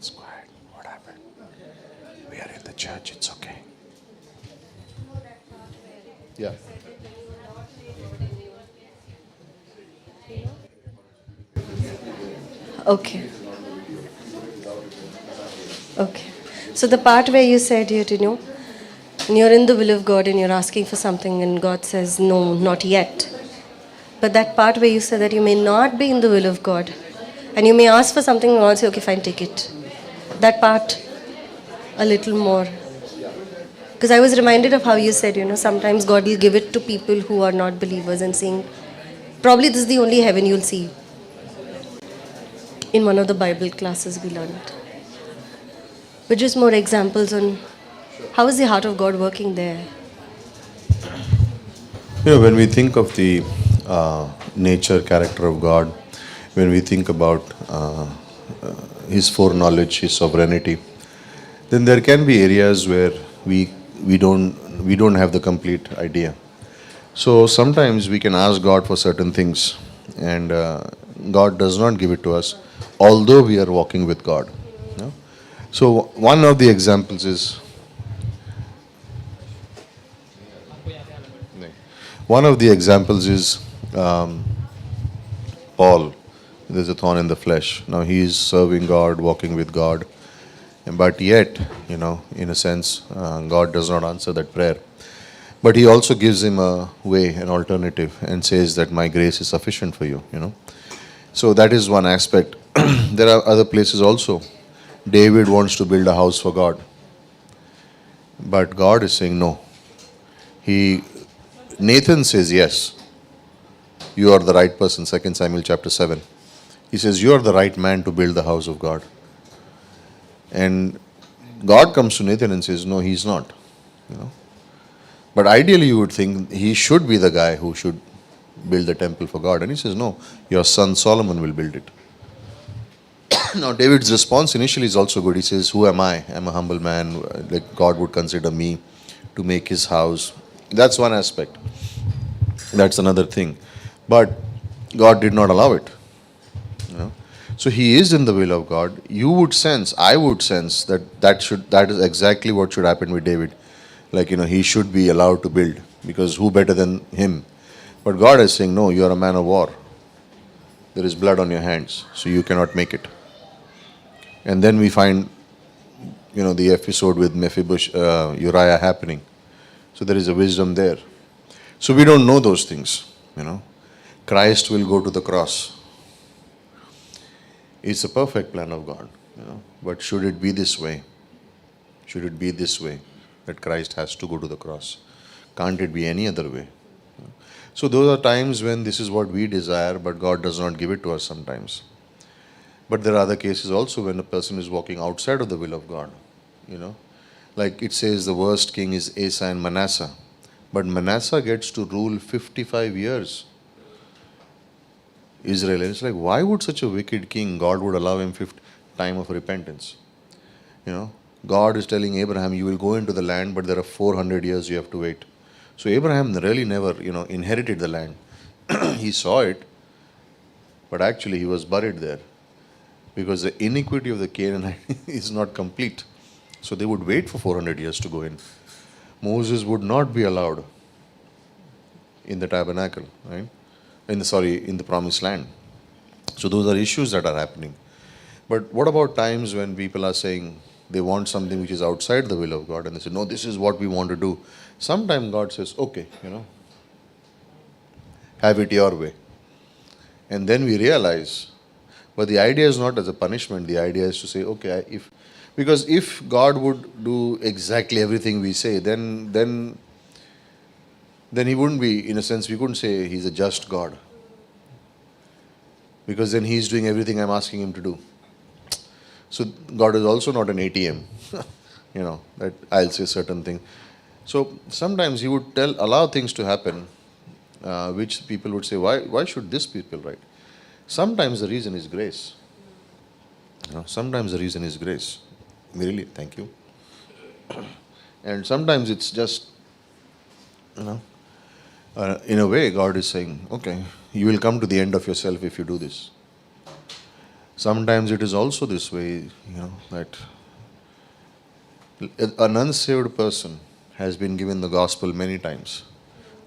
It's quiet. What happened? We are in the church. It's okay. Yeah. Okay. Okay. So the part where you said and you're in the will of God and you're asking for something and God says, no, not yet. But that part where you said that you may not be in the will of God and you may ask for something and God say, okay, fine, take it. That part a little more. Because I was reminded of how you said, sometimes God will give it to people who are not believers and saying, probably this is the only heaven you'll see. In one of the Bible classes we learned. But just more examples on how is the heart of God working there? When we think of the nature, character of God, when we think about His foreknowledge, His sovereignty, then there can be areas where we we don't have the complete idea. So sometimes we can ask God for certain things, and God does not give it to us, although we are walking with God. No? So one of the examples is um, Paul. There's a thorn in the flesh. Now he is serving God, walking with God, but yet, in a sense, God does not answer that prayer. But he also gives him a way, an alternative, and says that my grace is sufficient for you. So that is one aspect. There are other places also. David wants to build a house for God, but God is saying no. He Nathan says yes, you are the right person. 2 Samuel chapter 7. He says you are the right man to build the house of God. And God comes to Nathan and says no, he's not. But ideally you would think he should be the guy who should build the temple for God. And he says no, your son Solomon will build it. Now David's response initially is also good. He says, who am I? I'm a humble man. Like God would consider me to make his house. That's one aspect. That's another thing. But God did not allow it. So he is in the will of God. I would sense that is exactly what should happen with David. Like, he should be allowed to build, because who better than him? But God is saying, no, you are a man of war. There is blood on your hands, so you cannot make it. And then we find, the episode with Uriah happening. So there is a wisdom there. So we don't know those things. Christ will go to the cross. It's a perfect plan of God. But should it be this way? Should it be this way, that Christ has to go to the cross? Can't it be any other way? So those are times when this is what we desire, but God does not give it to us sometimes. But there are other cases also when a person is walking outside of the will of God. Like it says the worst king is Asa and Manasseh. But Manasseh gets to rule 55 years. Israel. And it's like, why would such a wicked king, God would allow him time of repentance? God is telling Abraham, you will go into the land, but there are 400 years you have to wait. So Abraham really never, inherited the land. He saw it, but actually he was buried there, because the iniquity of the Canaanite is not complete. So they would wait for 400 years to go in. Moses would not be allowed in the tabernacle, right? In the promised land. So those are issues that are happening. But what about times when people are saying they want something which is outside the will of God, and they say, no, this is what we want to do. Sometimes God says, okay, have it your way. And then we realize, but the idea is not as a punishment. The idea is to say, okay, because if God would do exactly everything we say, then he wouldn't be, in a sense, we couldn't say he's a just God. Because then he's doing everything I'm asking him to do. So God is also not an ATM, that I'll say certain things. So sometimes he would allow things to happen, which people would say, why should this people write? Sometimes the reason is grace. Sometimes the reason is grace. Really, thank you. And sometimes it's just, in a way, God is saying, okay, you will come to the end of yourself if you do this. Sometimes it is also this way, that an unsaved person has been given the gospel many times,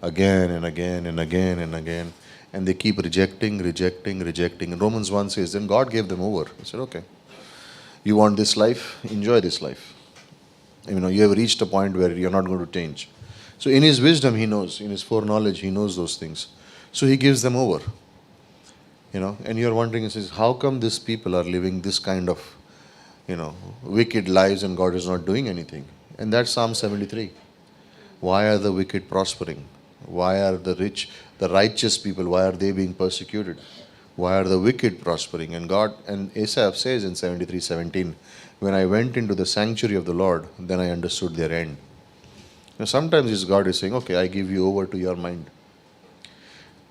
again and again and again and again, and they keep rejecting, rejecting, rejecting. And Romans 1 says, then God gave them over. He said, okay, you want this life? Enjoy this life. You have reached a point where you're not going to change. So in his wisdom, he knows, in his foreknowledge, he knows those things. So he gives them over. And you're wondering, he says, how come these people are living this kind of, wicked lives and God is not doing anything? And that's Psalm 73. Why are the wicked prospering? Why are the rich, the righteous people, why are they being persecuted? Why are the wicked prospering? And Asaph says in 73:17, when I went into the sanctuary of the Lord, then I understood their end. Sometimes God is saying, okay, I give you over to your mind.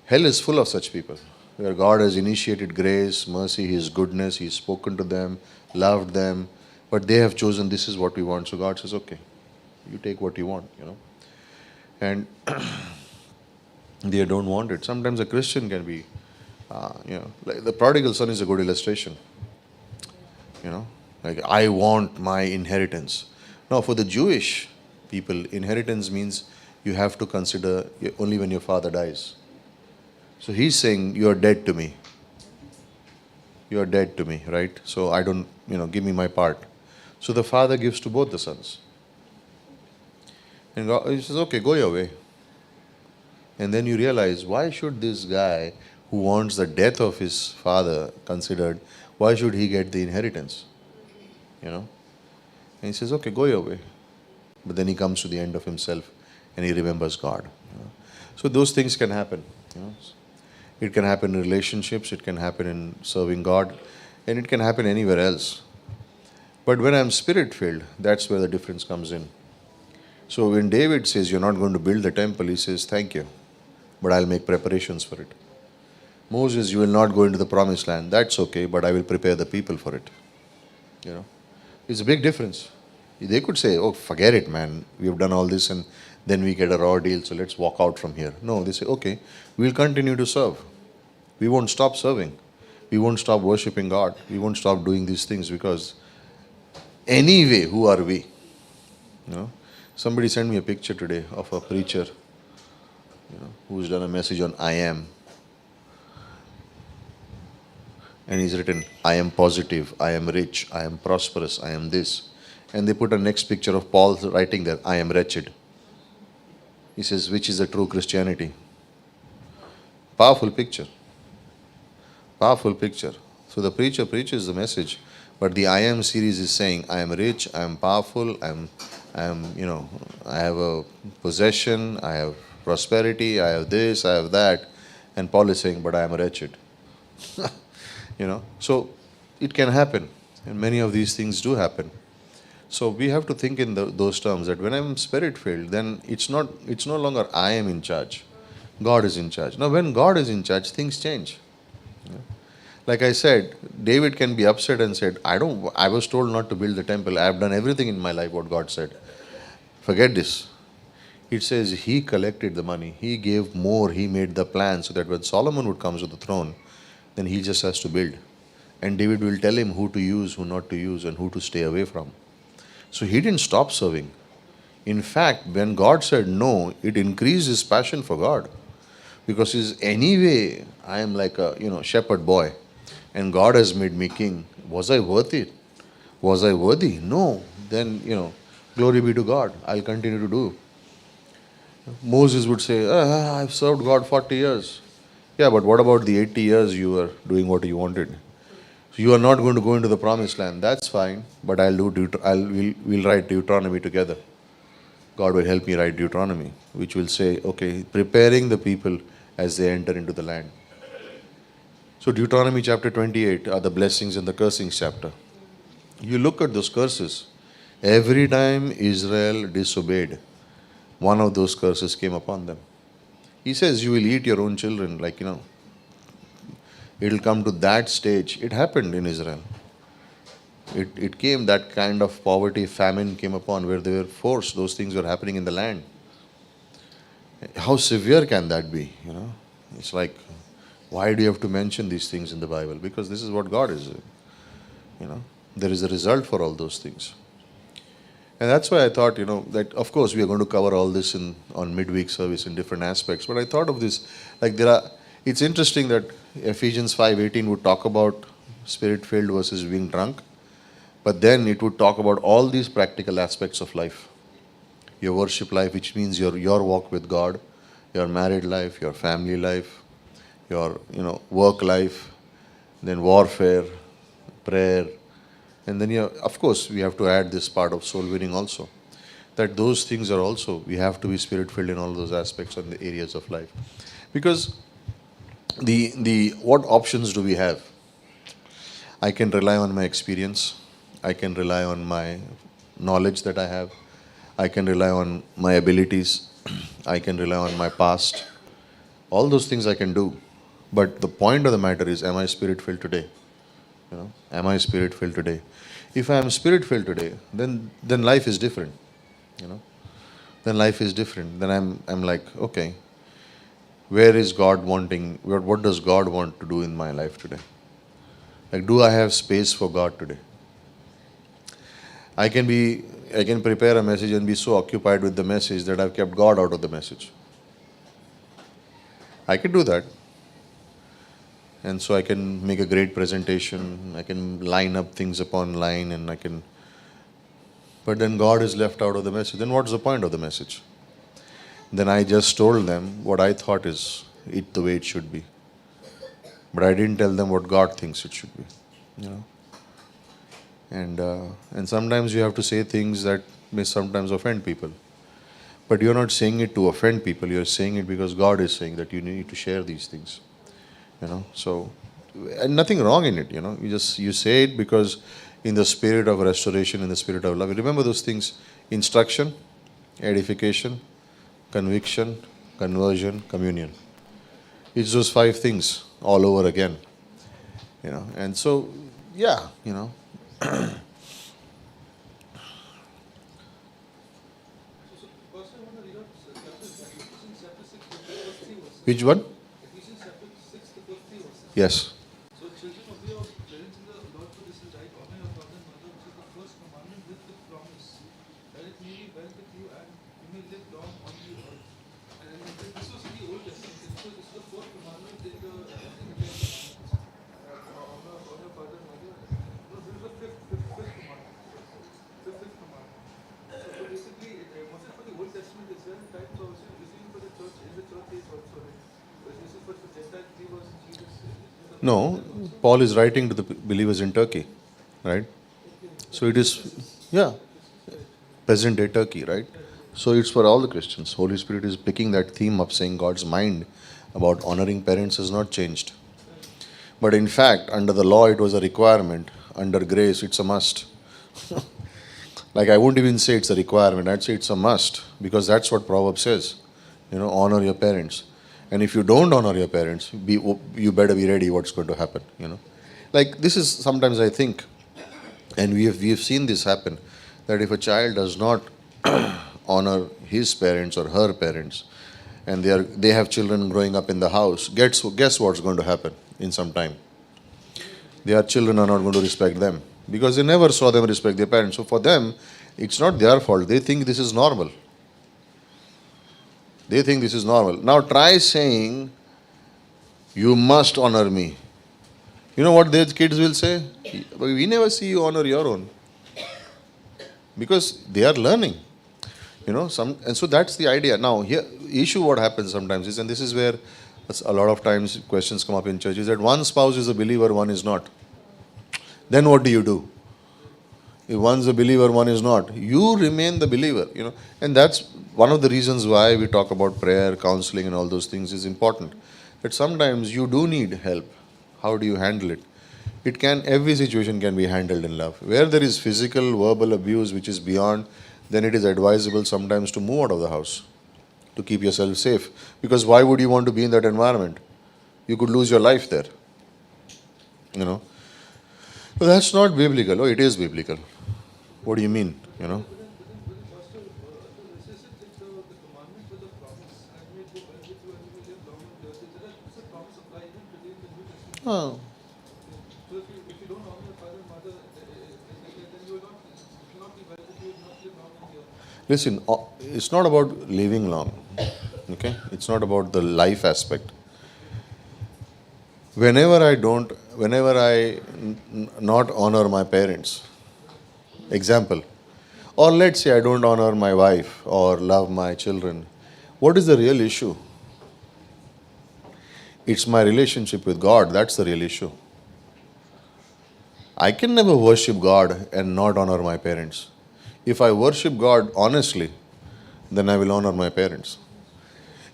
Hell is full of such people, where God has initiated grace, mercy, His goodness, He's spoken to them, loved them, but they have chosen this is what we want. So God says, okay, you take what you want, And they don't want it. Sometimes a Christian can be, like the prodigal son is a good illustration. Like, I want my inheritance. Now, for the Jewish people, inheritance means you have to consider only when your father dies. So he's saying, you are dead to me. You are dead to me, right? So I don't, give me my part. So the father gives to both the sons. And God, he says, okay, go your way. And then you realize, why should this guy who wants the death of his father considered, why should he get the inheritance? And he says, okay, go your way. But then he comes to the end of himself and he remembers God. So those things can happen. It can happen in relationships, it can happen in serving God, and it can happen anywhere else. But when I'm spirit-filled, that's where the difference comes in. So when David says, you're not going to build the temple, he says, thank you, but I'll make preparations for it. Moses, you will not go into the promised land. That's okay, but I will prepare the people for it. It's a big difference. They could say, oh, forget it, man. We have done all this and then we get a raw deal, so let's walk out from here. No, they say, okay, we'll continue to serve. We won't stop serving. We won't stop worshipping God. We won't stop doing these things because anyway, who are we? Somebody sent me a picture today of a preacher who's done a message on I am. And he's written, I am positive, I am rich, I am prosperous, I am this. And they put a next picture of Paul writing there, I am wretched. He says, which is the true Christianity? Powerful picture. Powerful picture. So the preacher preaches the message, but the I am series is saying, I am rich, I am powerful, I have a possession, I have prosperity, I have this, I have that. And Paul is saying, but I am wretched. So it can happen, and many of these things do happen. So we have to think in those terms, that when I'm spirit-filled, then it's no longer I am in charge. God is in charge. Now when God is in charge, things change. Like I said, David can be upset and said, I was told not to build the temple. I have done everything in my life what God said. Forget this. It says he collected the money. He gave more. He made the plan so that when Solomon would come to the throne, then he just has to build. And David will tell him who to use, who not to use, and who to stay away from. So he didn't stop serving. In fact, when God said no, it increased his passion for God. Because he's, anyway, I am like a shepherd boy. And God has made me king. Was I worthy? Was I worthy? No. Then, glory be to God. I'll continue to do. Moses would say, I've served God 40 years. Yeah, but what about the 80 years you were doing what you wanted? So you are not going to go into the promised land. That's fine, but we'll write Deuteronomy together. God will help me write Deuteronomy, which will say, okay, preparing the people as they enter into the land. So Deuteronomy chapter 28 are the blessings and the cursings chapter. You look at those curses. Every time Israel disobeyed, one of those curses came upon them. He says, you will eat your own children, it will come to that stage. It happened in Israel. It came, that kind of poverty, famine came upon where they were forced. Those things were happening in the land. How severe can that be? It's like, why do you have to mention these things in the Bible? Because this is what God is. You know, there is a result for all those things. And that's why I thought, that of course we are going to cover all this on midweek service in different aspects. But I thought of this, like it's interesting that Ephesians 5:18 would talk about spirit-filled versus being drunk. But then it would talk about all these practical aspects of life. Your worship life, which means your walk with God, your married life, your family life, your work life, then warfare, prayer, and then of course we have to add this part of soul winning also. That those things are also, we have to be spirit filled in all those aspects and the areas of life. Because the what options do we have? I can rely on my experience. I can rely on my knowledge that I have. I can rely on my abilities. I can rely on my past. All those things I can do. But the point of the matter is, am I spirit filled today? Am I spirit filled today? If I am spirit filled today, then life is different. Then life is different. Then I'm like, okay, where is God wanting? What does God want to do in my life today? Like, do I have space for God today? I can prepare a message and be so occupied with the message that I've kept God out of the message. I can do that. And so I can make a great presentation. I can line up things upon line and but then God is left out of the message. Then what's the point of the message? Then I just told them what I thought is it the way it should be. But I didn't tell them what God thinks it should be. And sometimes you have to say things that may sometimes offend people. But you're not saying it to offend people. You're saying it because God is saying that you need to share these things. So, and nothing wrong in it. You say it because in the spirit of restoration, in the spirit of love. Remember those things: instruction, edification, conviction, conversion, communion. It's those 5 things all over again. And so, yeah, Which one? Yes. So, children, obey your parents in the Lord, for this is right. Honor your father and mother, which is the first commandment with the promise that it may be well with you and you may live long on the earth. And this was in the Old Testament. This is the fourth commandment in the Ten Commandments. Honor your father and mother. No, this is the fifth commandment. Fifth commandment. So basically, was it for the Old Testament as well? Types of using for the church in the church age also. This is for Gentile believers in Jesus. No, Paul is writing to the believers in Turkey, right? So it is, yeah, present day Turkey, right? So it's for all the Christians. Holy Spirit is picking that theme up, saying God's mind about honoring parents has not changed. But in fact, under the law, it was a requirement. Under grace, it's a must. Like, I wouldn't even say it's a requirement. I'd say it's a must, because that's what Proverbs says. Honor your parents. And if you don't honor your parents, you better be ready what's going to happen. Like, this is sometimes I think, and we have seen this happen, that if a child does not honor his parents or her parents, and they have children growing up in the house, guess what's going to happen in some time? Their children are not going to respect them because they never saw them respect their parents. So for them, it's not their fault. They think this is normal. They think this is normal. Now try saying, you must honor me. You know what their kids will say? We never see you honor your own. Because they are learning. And so that's the idea. Now, here, issue what happens sometimes is, and this is where a lot of times questions come up in churches, that one spouse is a believer, one is not. Then what do you do? If one's a believer, one is not. You remain the believer, And that's one of the reasons why we talk about prayer, counseling, and all those things is important. That sometimes you do need help. How do you handle it? Every situation can be handled in love. Where there is physical, verbal abuse, which is beyond, then it is advisable sometimes to move out of the house to keep yourself safe. Because why would you want to be in that environment? You could lose your life there. But that's not biblical. Oh, it is biblical. What do you mean? But then, Pastor, this is it, the commandment with the promise, and may go well with you and you may live long on the earth. Does the promise apply even today in the New Testament? Oh. So if you don't honor your father and mother, Listen, it's not about living long. Okay? It's not about the life aspect. Whenever I not honor my parents, example, or let's say I don't honor my wife or love my children, what is the real issue? It's my relationship with God. That's the real issue. I can never worship God and not honor my parents. If I worship God honestly, then I will honor my parents.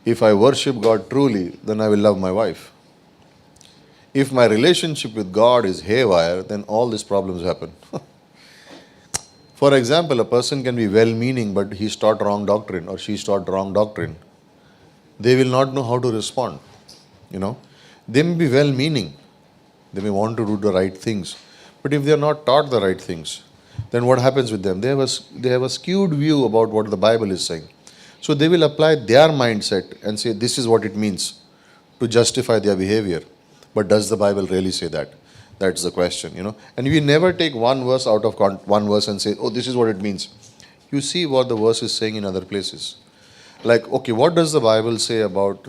If I worship God truly, then I will love my wife. If my relationship with God is haywire, then all these problems happen. For example, a person can be well meaning, but he's taught wrong doctrine or she's taught wrong doctrine. They will not know how to respond. They may be well meaning, they may want to do the right things, but if they are not taught the right things, then what happens with them? They have a skewed view about what the Bible is saying. So they will apply their mindset and say this is what it means to justify their behavior. But does the Bible really say that? That's the question. And we never take one verse out of one verse and say, oh, this is what it means. You see what the verse is saying in other places. Like, okay, what does the Bible say about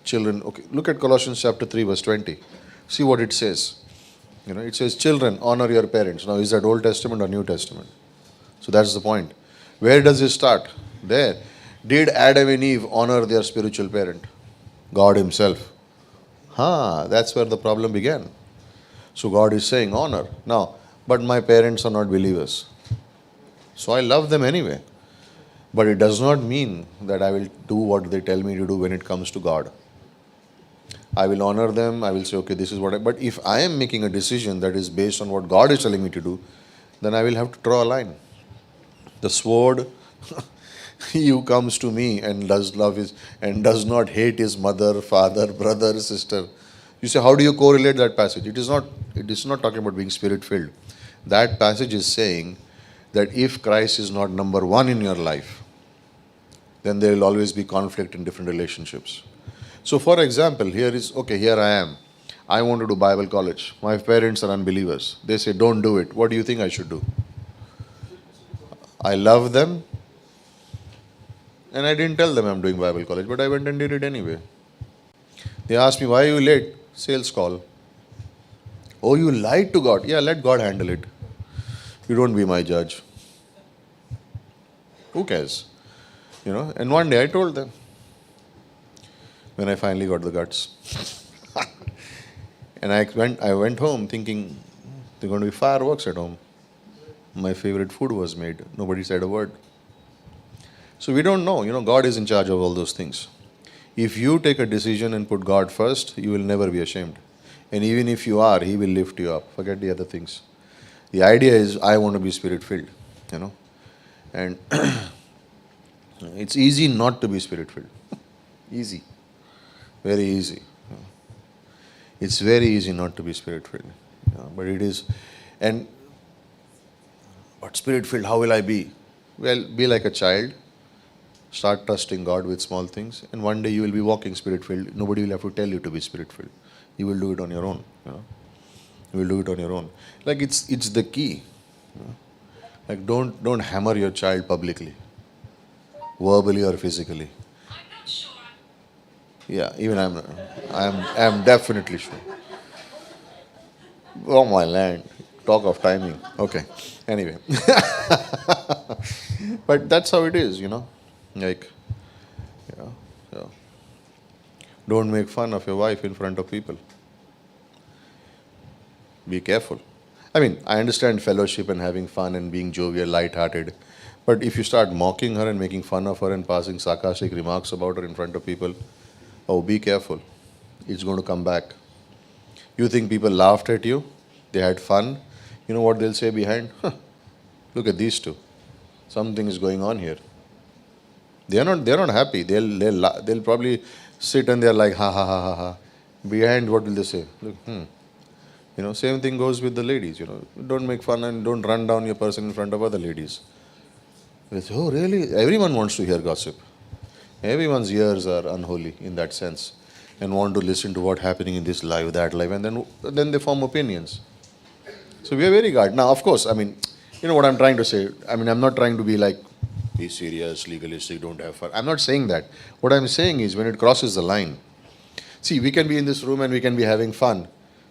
children? Okay, look at Colossians chapter 3 verse 20. See what it says. It says, children, honor your parents. Now, is that Old Testament or New Testament? So that's the point. Where does it start? There. Did Adam and Eve honor their spiritual parent? God himself. That's where the problem began. So God is saying honor. Now, but my parents are not believers. So I love them anyway. But it does not mean that I will do what they tell me to do when it comes to God. I will honor them. I will say, okay, this is what but if I am making a decision that is based on what God is telling me to do, then I will have to draw a line. The sword, he who comes to me and does love his and does not hate his mother, father, brother, sister. You say, how do you correlate that passage? It is not talking about being spirit-filled. That passage is saying that if Christ is not number one in your life, then there will always be conflict in different relationships. So for example, here I am. I want to do Bible college. My parents are unbelievers. They say, don't do it. What do you think I should do? I love them. And I didn't tell them I'm doing Bible college, but I went and did it anyway. They asked me, why are you late? Sales call. Oh, you lied to God. Yeah, let God handle it. You don't be my judge. Who cares? And one day I told them, when I finally got the guts. And I went home thinking, there are going to be fireworks at home. My favorite food was made. Nobody said a word. So we don't know. God is in charge of all those things. If you take a decision and put God first, you will never be ashamed. And even if you are, he will lift you up. Forget the other things. The idea is, I want to be spirit-filled. And it's easy not to be spirit-filled. Easy. Very easy. It's very easy not to be spirit-filled. But it is. But spirit-filled, how will I be? Well, be like a child. Start trusting God with small things. And one day you will be walking spirit-filled. Nobody will have to tell you to be spirit-filled. You will do it on your own. You will do it on your own. Like it's the key. Like don't hammer your child publicly. Verbally or physically. Yeah, even I'm definitely sure. Oh my land. Talk of timing. Okay. Anyway. But that's how it is, Like, don't make fun of your wife in front of people. Be careful. I mean, I understand fellowship and having fun and being jovial, light-hearted. But if you start mocking her and making fun of her and passing sarcastic remarks about her in front of people, oh, be careful. It's going to come back. You think people laughed at you? They had fun? You know what they'll say behind? Look at these two. Something is going on here. They're not happy. They'll probably sit and they're like, ha ha ha ha ha. Behind, what will they say? Look, same thing goes with the ladies. Don't make fun and don't run down your person in front of other ladies. They say, oh, really? Everyone wants to hear gossip. Everyone's ears are unholy in that sense and want to listen to what's happening in this life, that life, and then they form opinions. So we are very guarded. Now, of course, what I'm trying to say, I'm not trying to be like be serious, legalistic, don't have fun. I'm not saying that. What I'm saying is when it crosses the line. See, we can be in this room and we can be having fun.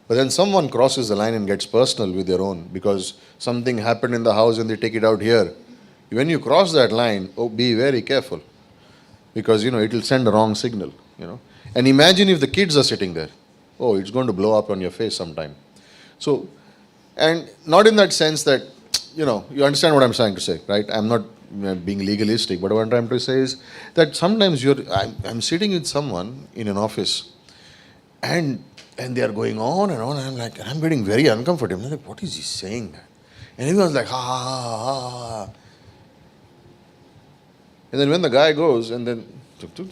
But then someone crosses the line and gets personal with their own because something happened in the house and they take it out here. When you cross that line, oh, be very careful because it will send a wrong signal. And imagine if the kids are sitting there. Oh, it's going to blow up on your face sometime. So, and not in that sense that, you understand what I'm trying to say, right? I'm not being legalistic, but what I'm trying to say is that sometimes I'm sitting with someone in an office and they are going on and on, and I'm getting very uncomfortable. I'm like, what is he saying? And everyone's like, ha, ha, ha, ha, ha. And then when the guy goes, and then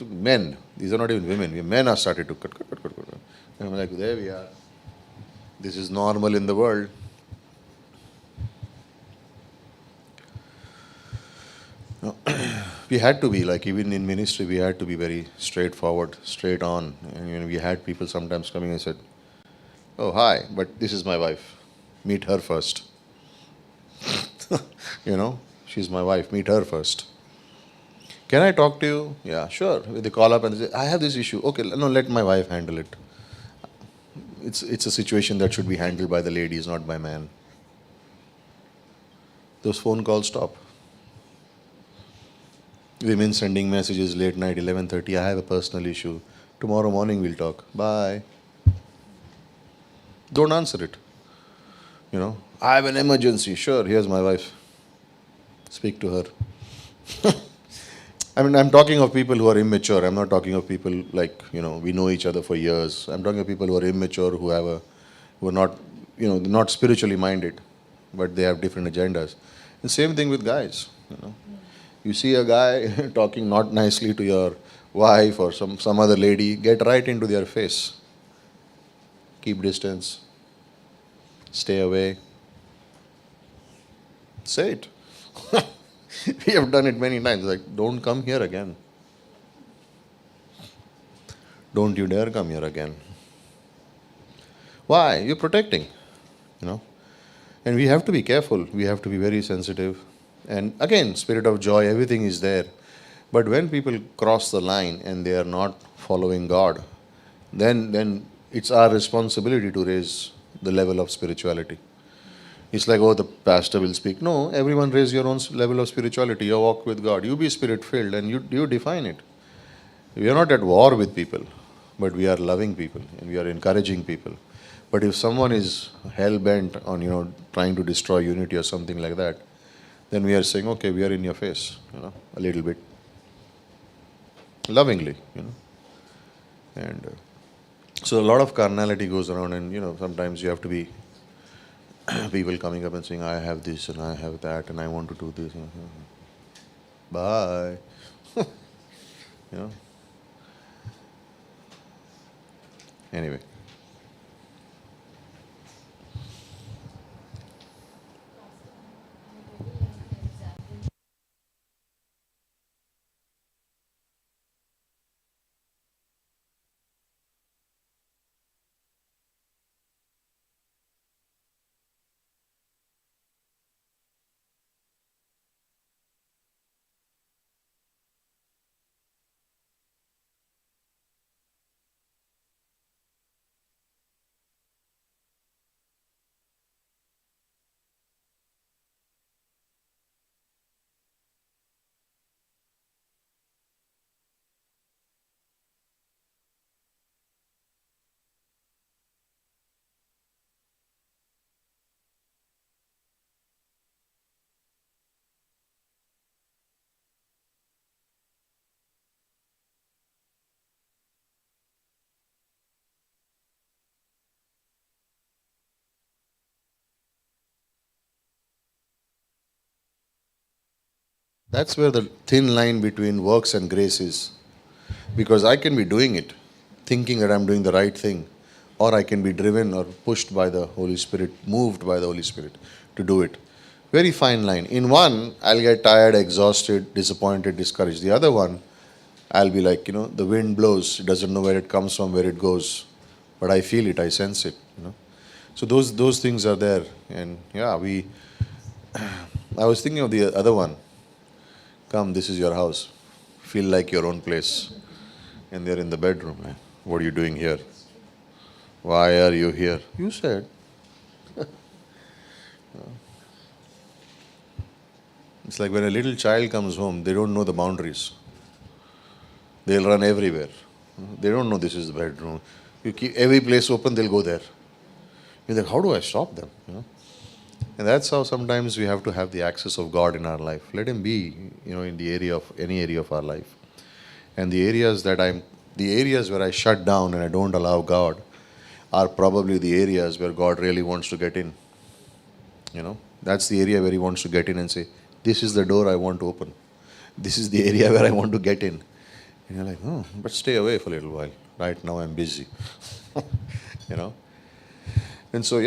men, these are not even women, men are started to cut. And I'm like, there we are. This is normal in the world. We had to be, like even in ministry, we had to be very straightforward, straight on. And we had people sometimes coming and said, oh, hi, but this is my wife. Meet her first. She's my wife. Meet her first. Can I talk to you? Yeah, sure. They call up and they say, I have this issue. Okay, no, let my wife handle it. It's a situation that should be handled by the ladies, not by man. Those phone calls stop. Women sending messages late night, 11:30, I have a personal issue. Tomorrow morning we'll talk. Bye. Don't answer it. I have an emergency. Sure, here's my wife. Speak to her. I'm talking of people who are immature. I'm not talking of people like, we know each other for years. I'm talking of people who are immature, who are not, not spiritually minded, but they have different agendas. And same thing with guys. You see a guy talking not nicely to your wife or some other lady, get right into their face. Keep distance. Stay away. Say it. We have done it many times. Like, don't come here again. Don't you dare come here again. Why? You're protecting. And we have to be careful. We have to be very sensitive. And again, spirit of joy, everything is there. But when people cross the line and they are not following God, then it's our responsibility to raise the level of spirituality. It's like, oh, the pastor will speak. No, everyone raise your own level of spirituality, your walk with God. You be spirit-filled and you define it. We are not at war with people, but we are loving people and we are encouraging people. But if someone is hell-bent on, trying to destroy unity or something like that, then we are saying, okay, we are in your face, a little bit. Lovingly, And so a lot of carnality goes around and, sometimes you have to be people coming up and saying, I have this and I have that and I want to do this. Bye. Anyway. That's where the thin line between works and grace is. Because I can be doing it, thinking that I'm doing the right thing, or I can be driven or pushed by the Holy Spirit, moved by the Holy Spirit to do it. Very fine line. In one, I'll get tired, exhausted, disappointed, discouraged. The other one, I'll be like, the wind blows, it doesn't know where it comes from, where it goes. But I feel it, I sense it. So those things are there. And yeah, I was thinking of the other one. Come, this is your house. Feel like your own place. And they're in the bedroom. What are you doing here? Why are you here? You said. It's like when a little child comes home, they don't know the boundaries. They'll run everywhere. They don't know this is the bedroom. You keep every place open, they'll go there. You're like, how do I stop them? And that's how sometimes we have to have the access of God in our life. Let Him be, in the area of any area of our life. And the areas where I shut down and I don't allow God are probably the areas where God really wants to get in. That's the area where He wants to get in and say, this is the door I want to open. This is the area where I want to get in. And you're like, oh, but stay away for a little while. Right now I'm busy. you know. And so,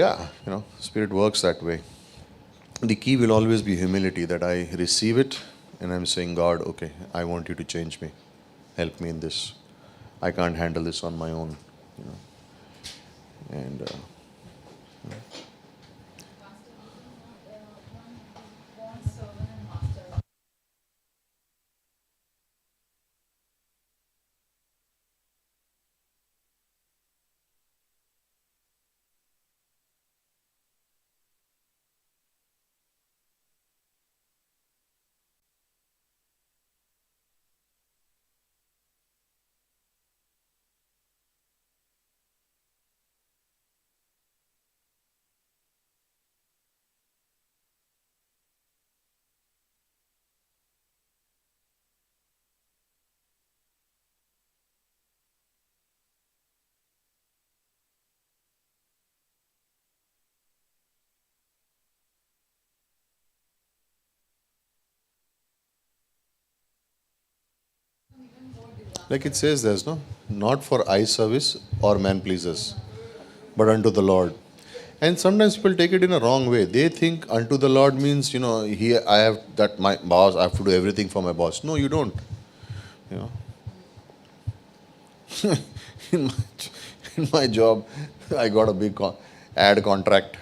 Spirit works that way. The key will always be humility, that I receive it and I'm saying, God, okay, I want you to change me. Help me in this. I can't handle this on my own. And like it says, there's not for eye service or man pleasers, but unto the Lord. And sometimes people take it in a wrong way. They think unto the Lord means, I have that my boss, I have to do everything for my boss. No, you don't. You know. in, my, in my job, I got a big ad contract.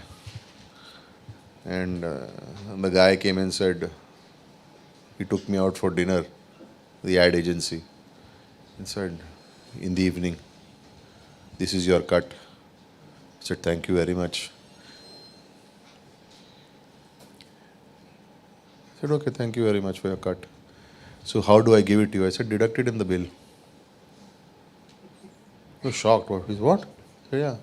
And the guy came and said, he took me out for dinner, the ad agency, and said, in the evening, this is your cut. I said, thank you very much. I said, okay, thank you very much for your cut. So how do I give it to you? I said, deduct it in the bill. He was shocked. What? He said, what? I said, yeah.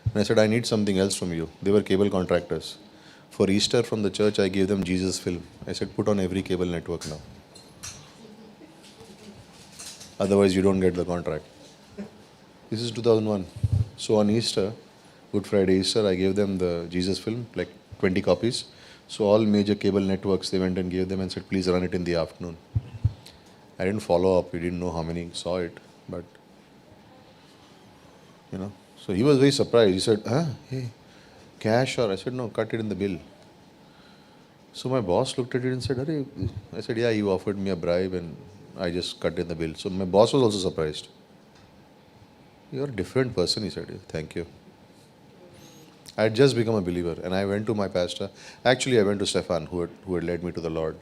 And I said, I need something else from you. They were cable contractors. For Easter from the church, I gave them Jesus film. I said, put on every cable network now. Otherwise, you don't get the contract. This is 2001. So on Easter, Good Friday, Easter, I gave them the Jesus film, like 20 copies. So all major cable networks, they went and gave them and said, please run it in the afternoon. I didn't follow up. We didn't know how many saw it. But, So he was very surprised. He said, hey, cash or? I said, no, cut it in the bill. So my boss looked at it and said, Arey. I said, yeah, you offered me a bribe and I just cut in the bill. So my boss was also surprised. You're a different person, he said. Thank you. I had just become a believer and I went to my pastor. Actually, I went to Stefan, who had led me to the Lord.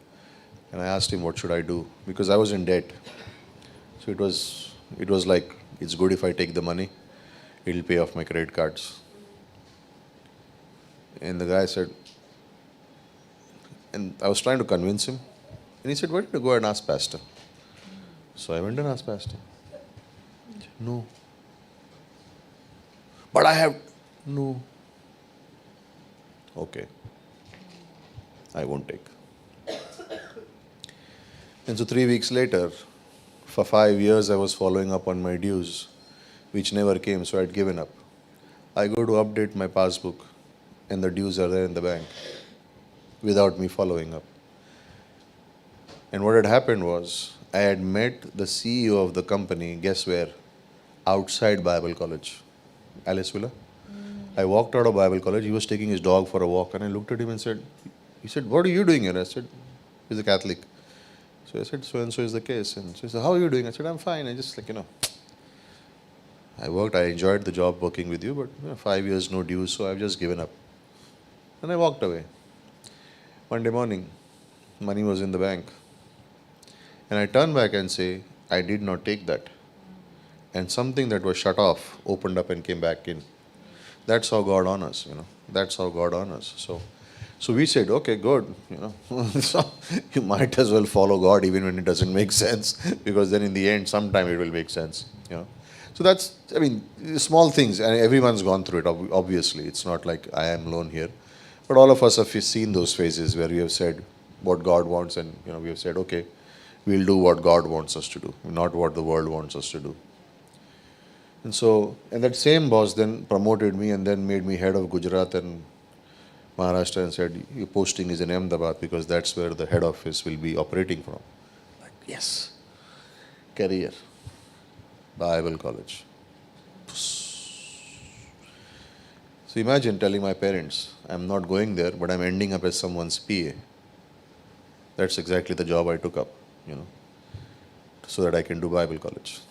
And I asked him, what should I do? Because I was in debt. So it was like, it's good if I take the money. It'll pay off my credit cards. And the guy said, and I was trying to convince him. And he said, why don't you go and ask pastor? So I went and asked pastor. Said, no. But I have, no. Okay. I won't take. And so 3 weeks later, for 5 years I was following up on my dues, which never came, so I had given up. I go to update my passbook and the dues are there in the bank without me following up. And what had happened was, I had met the CEO of the company, guess where? Outside Bible College, Alice Villa. I walked out of Bible College, he was taking his dog for a walk, and I looked at him and said, what are you doing here? I said, he's a Catholic. So I said, so and so is the case. And so he said, how are you doing? I said, I'm fine. I just I enjoyed the job working with you, but 5 years no dues, so I've just given up. And I walked away. Monday morning, money was in the bank. And I turn back and say, I did not take that. And something that was shut off opened up and came back in. That's how God honors, That's how God honors. So we said, okay, good. So you might as well follow God even when it doesn't make sense, because then in the end, sometime it will make sense. So that's, small things, and everyone's gone through it, obviously. It's not like I am alone here. But all of us have seen those phases where we have said what God wants, and, we have said, okay, we'll do what God wants us to do, not what the world wants us to do. And that same boss then promoted me and then made me head of Gujarat and Maharashtra and said, your posting is in Ahmedabad because that's where the head office will be operating from. Like, yes, career, Bible college. So imagine telling my parents, I'm not going there, but I'm ending up as someone's PA. That's exactly the job I took up, so that I can do Bible college.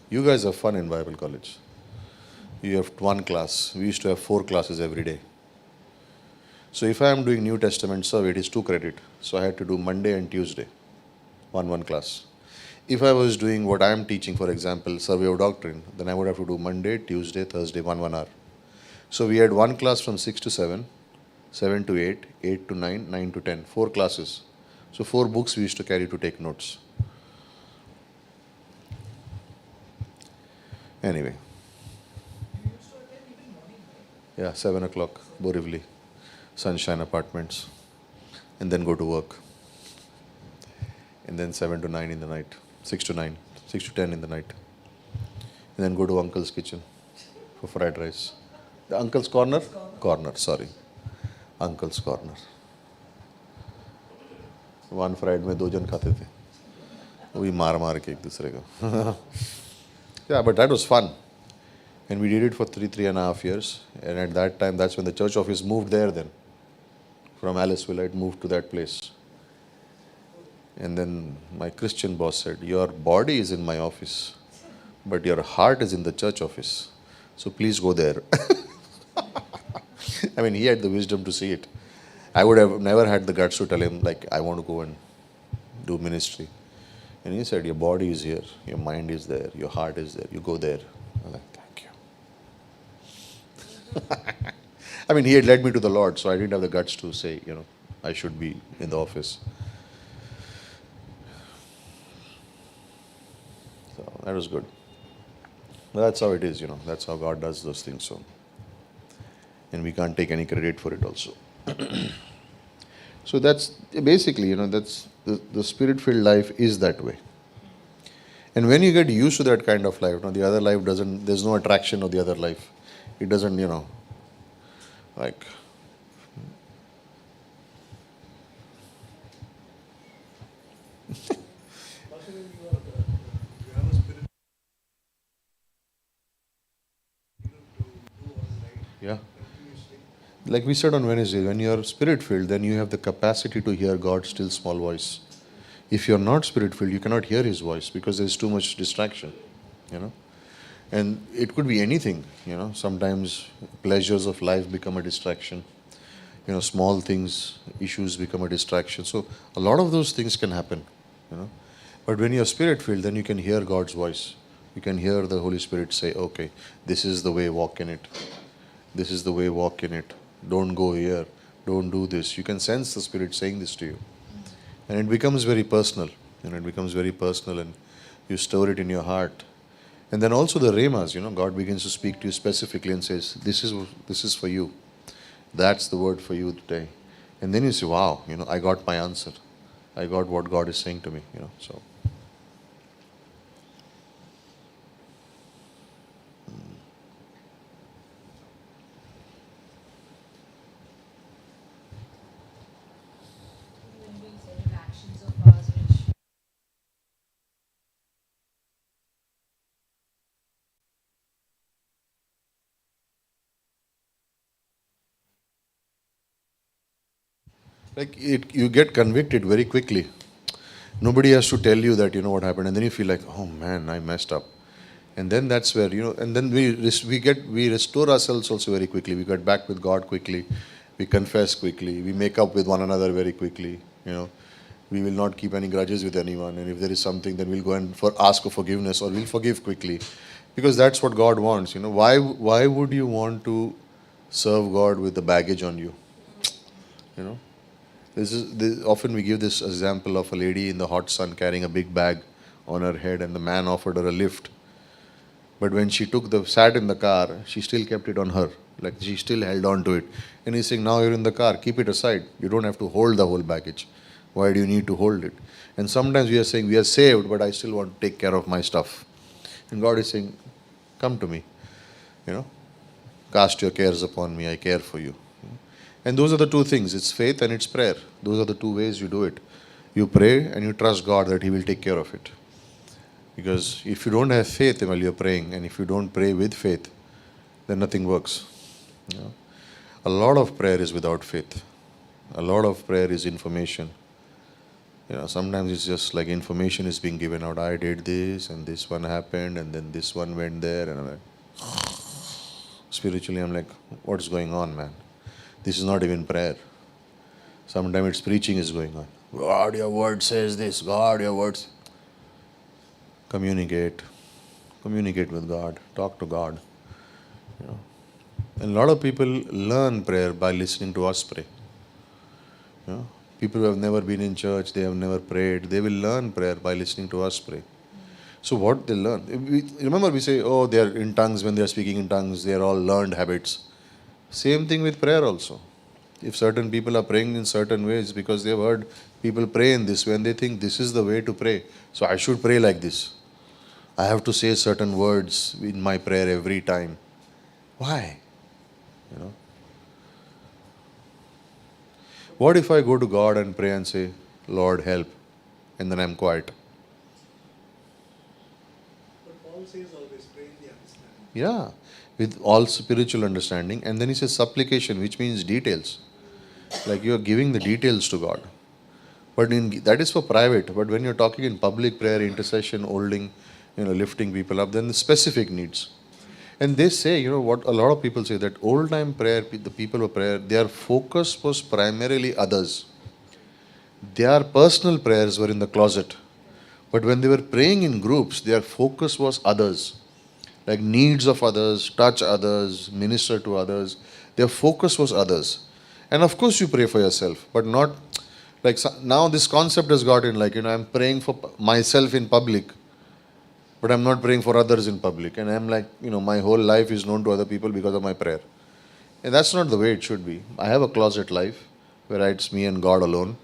You guys have fun in Bible college. You have one class. We used to have 4 classes every day. So if I am doing New Testament survey, it is 2 credit. So I had to do Monday and Tuesday, one class. If I was doing what I am teaching, for example, survey of doctrine, then I would have to do Monday, Tuesday, Thursday, 1 hour. So we had one class from 6 to 7, 7 to 8, 8 to 9, 9 to 10, 4 classes. So 4 books we used to carry to take notes. Anyway. You used to attend even morning, right? Yeah, 7 o'clock, Borivali, Sunshine Apartments, and then go to work. And then 7 to 9 in the night, 6 to 9, 6 to 10 in the night. And then go to Uncle's kitchen for fried rice. The Uncle's Corner? Corner, sorry. Uncle's Corner. One fried में 2 जन खाते थे. वही मार के एक दूसरे को. Yeah, but that was fun. And we did it for 3.5 years. And at that time, that's when the church office moved there then. From Aliceville, it moved to that place. And then my Christian boss said, your body is in my office, but your heart is in the church office. So please go there. He had the wisdom to see it. I would have never had the guts to tell him, I want to go and do ministry. And he said, your body is here, your mind is there, your heart is there, you go there. I'm like, thank you. He had led me to the Lord, so I didn't have the guts to say, I should be in the office. So that was good. But that's how it is, that's how God does those things. So, and we can't take any credit for it also. So that's basically, that's the spirit-filled life is that way. And when you get used to that kind of life, the other life doesn't, there's no attraction of the other life. It doesn't, like. Yeah. Like we said on Wednesday, when you are spirit-filled, then you have the capacity to hear God's still small voice. If you're not spirit-filled, you cannot hear His voice because there's too much distraction, And it could be anything, Sometimes pleasures of life become a distraction. Small things, issues become a distraction. So a lot of those things can happen, But when you're spirit-filled, then you can hear God's voice. You can hear the Holy Spirit say, okay, this is the way, walk in it. This is the way, walk in it. Don't go here. Don't do this. You can sense the Spirit saying this to you. And it becomes very personal. It becomes very personal, and you store it in your heart. And then also the Rhemas, God begins to speak to you specifically and says, this is for you. That's the word for you today. And then you say, wow, I got my answer. I got what God is saying to me, so. Actions of ours which You get convicted very quickly. Nobody has to tell you that, what happened. And then you feel like, oh man, I messed up. And then that's where, and then we restore ourselves also very quickly. We get back with God quickly. We confess quickly. We make up with one another very quickly, We will not keep any grudges with anyone. And if there is something, then we'll go and ask for forgiveness, or we'll forgive quickly. Because that's what God wants. Why would you want to serve God with the baggage on you? You know, often we give this example of a lady in the hot sun carrying a big bag on her head, and the man offered her a lift. But when she sat in the car, she still kept it on her. Like she still held on to it. And he's saying, now you're in the car, keep it aside. You don't have to hold the whole baggage. Why do you need to hold it? And sometimes we are saying, we are saved, but I still want to take care of my stuff. And God is saying, come to me. Cast your cares upon me, I care for you. And those are the two things. It's faith and it's prayer. Those are the two ways you do it. You pray and you trust God that He will take care of it. Because if you don't have faith while you're praying, and if you don't pray with faith, then nothing works. A lot of prayer is without faith. A lot of prayer is information. Sometimes it's just like information is being given out. I did this, and this one happened, and then this one went there, and I'm like, spiritually, I'm like, what's going on, man? This is not even prayer. Sometimes it's preaching is going on. God, your word says this. God, your words. Communicate with God, talk to God. And a lot of people learn prayer by listening to us pray. People who have never been in church, they have never prayed, they will learn prayer by listening to us pray. So what they learn, remember we say, oh, they are in tongues. When they are speaking in tongues, they are all learned habits. Same thing with prayer also. If certain people are praying in certain ways because they have heard people pray in this way, and they think this is the way to pray, so I should pray like this. I have to say certain words in my prayer every time. Why? What if I go to God and pray and say, Lord, help, and then I'm quiet? But Paul says always pray in the understanding. Yeah, with all spiritual understanding. And then he says supplication, which means details. Like you are giving the details to God. But that is for private. But when you're talking in public prayer, intercession, holding, lifting people up, then the specific needs. And they say, what a lot of people say, that old time prayer, the people of prayer, their focus was primarily others. Their personal prayers were in the closet. But when they were praying in groups, their focus was others. Like needs of others, touch others, minister to others. Their focus was others. And of course you pray for yourself, but not like now this concept has got in, like, I'm praying for myself in public, but I'm not praying for others in public. And I'm like, my whole life is known to other people because of my prayer. And that's not the way it should be. I have a closet life where it's me and God alone.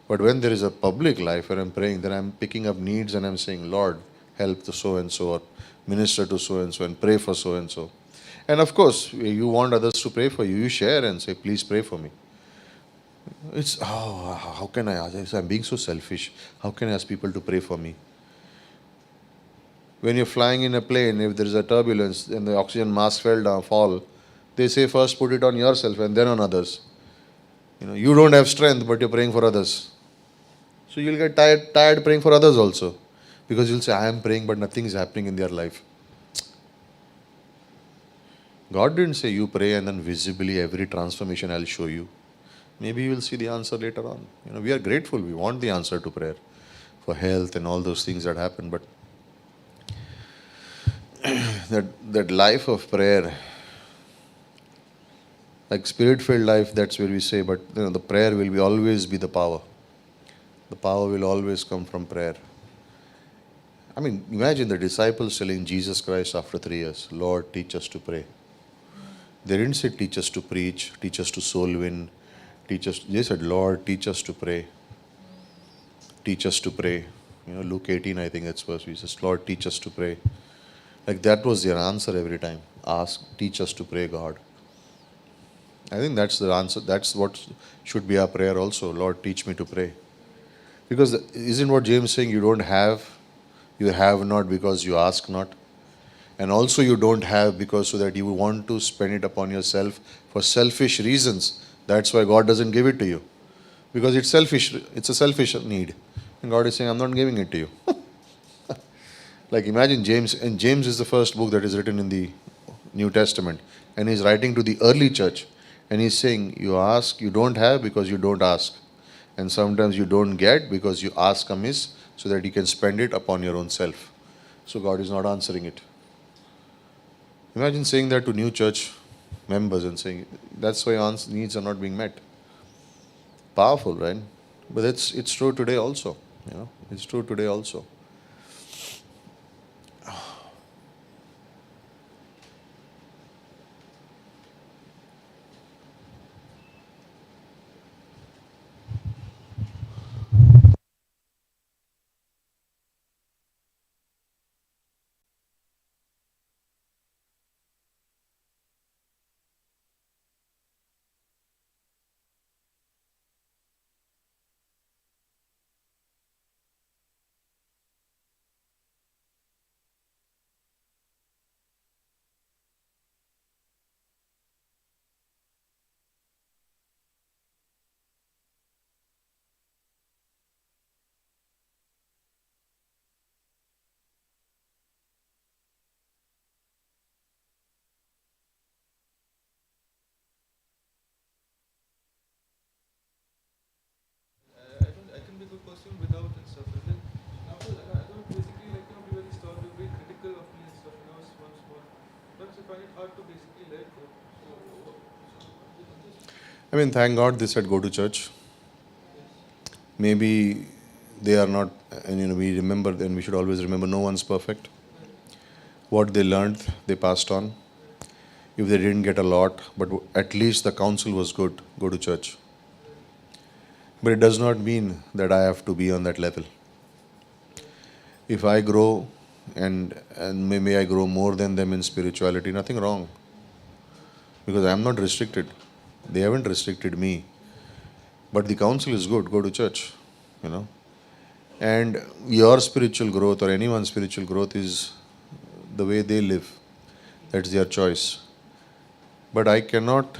But when there is a public life where I'm praying, then I'm picking up needs and I'm saying, Lord, help the so-and-so, or minister to so-and-so, and pray for so-and-so. And of course, you want others to pray for you. You share and say, please pray for me. It's, how can I ask? I'm being so selfish. How can I ask people to pray for me? When you're flying in a plane, if there is a turbulence and the oxygen mask fall, they say first put it on yourself and then on others. You don't have strength, but you're praying for others. So you'll get tired praying for others also. Because you'll say, I am praying, but nothing is happening in their life. God didn't say you pray and then visibly every transformation I'll show you. Maybe you will see the answer later on. We are grateful. We want the answer to prayer for health and all those things that happen. But that life of prayer, like spirit-filled life, that's where we say, but the prayer will always be the power. The power will always come from prayer. I mean, imagine the disciples telling Jesus Christ after 3 years, Lord, teach us to pray. They didn't say teach us to preach, teach us to soul win, they said, Lord, teach us to pray. Teach us to pray. Luke 18, I think that's verse. He says, Lord, teach us to pray. Like that was their answer every time. Ask, teach us to pray, God. I think that's the answer. That's what should be our prayer also. Lord, teach me to pray. Because isn't what James is saying, you have not because you ask not. And also you don't have because so that you want to spend it upon yourself for selfish reasons. That's why God doesn't give it to you. Because it's selfish. It's a selfish need. And God is saying, I'm not giving it to you. Like imagine James, and James is the first book that is written in the New Testament. And he's writing to the early church. And he's saying, you ask, you don't have because you don't ask. And sometimes you don't get because you ask amiss so that you can spend it upon your own self. So God is not answering it. Imagine saying that to new church members and saying, that's why your needs are not being met. Powerful, right? But it's true today also. It's true today also. I can be a good person without and stuff. And then after that, I don't basically like be very stern, be very critical of me and stuff. Small. But I find it hard to basically let go. I mean, thank God they said go to church. Maybe they are not, and we remember, and we should always remember no one's perfect. What they learned, they passed on. If they didn't get a lot, but at least the counsel was good, go to church. But it does not mean that I have to be on that level. If I grow and maybe I grow more than them in spirituality, nothing wrong. Because I am not restricted. They haven't restricted me. But the counsel is good, go to church. And your spiritual growth or anyone's spiritual growth is the way they live. That's their choice. But I cannot,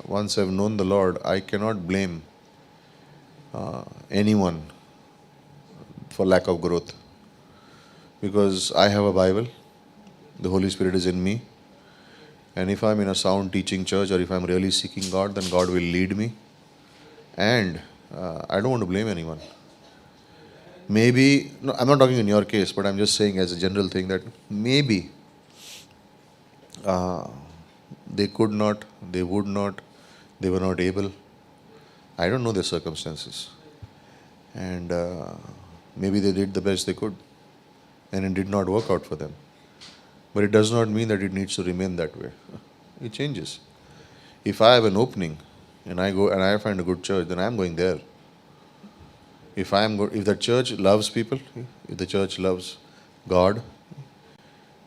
once I've known the Lord, I cannot blame anyone for lack of growth. Because I have a Bible, the Holy Spirit is in me. And if I'm in a sound teaching church or if I'm really seeking God, then God will lead me. And I don't want to blame anyone. Maybe, no, I'm not talking in your case, but I'm just saying as a general thing that maybe they could not, they would not, they were not able. I don't know their circumstances. And maybe they did the best they could and it did not work out for them. But it does not mean that it needs to remain that way. It changes. If I have an opening and I go and I find a good church, then I'm going there. If the church loves people, if the church loves God,